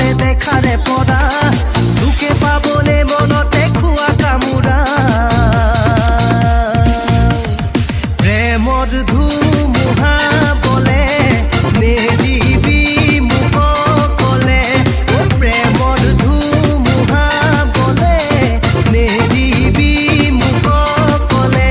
মতে দেখারে পড়া দুকে পাবলে মনতে খুয়া কামুরা প্রেমর ধুমুহা বলে নেদিবি মুখ কলে ও প্রেমর ধুমুহা বলে নেদিবি মুখ কলে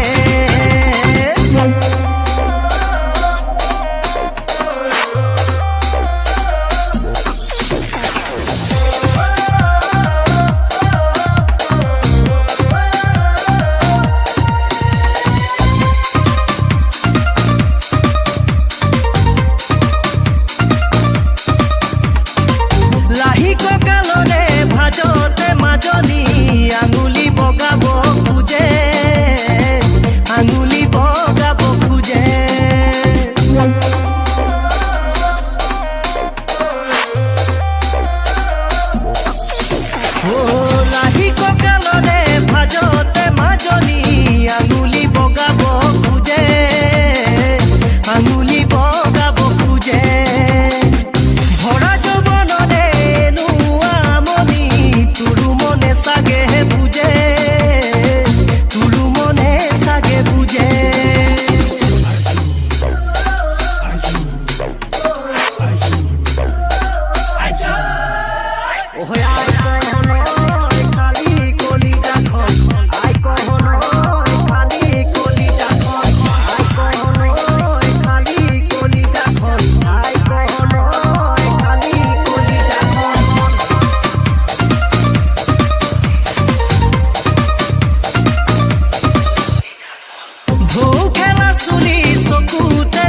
আঙুলি বগাব খুঁজে আঙুলি বগাব খুঁজে ও লাহি ককালরে ভাজতে মাজনি আঙুলি বগাব খুঁজে আঙুলি বগাব খুঁজে ভরা যৌবনরে নুয়ামনি তুরু মনে সাগে বুঝে তুরু মনে সাগে বুঝে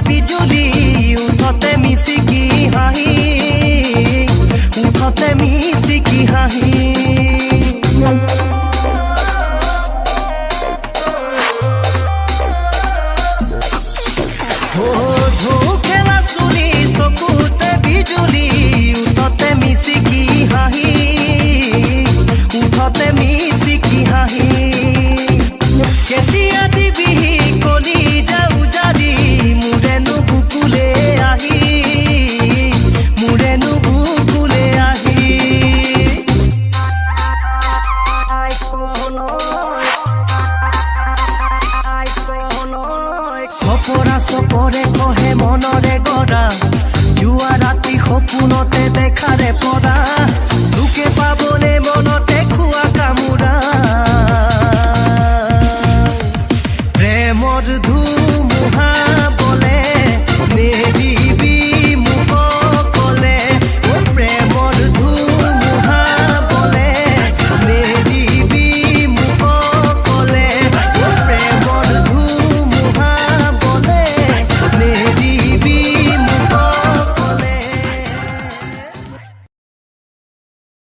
বিজুলি উঠতে মিশিকি হাঁহি উঠতে মিশিকি হাঁহি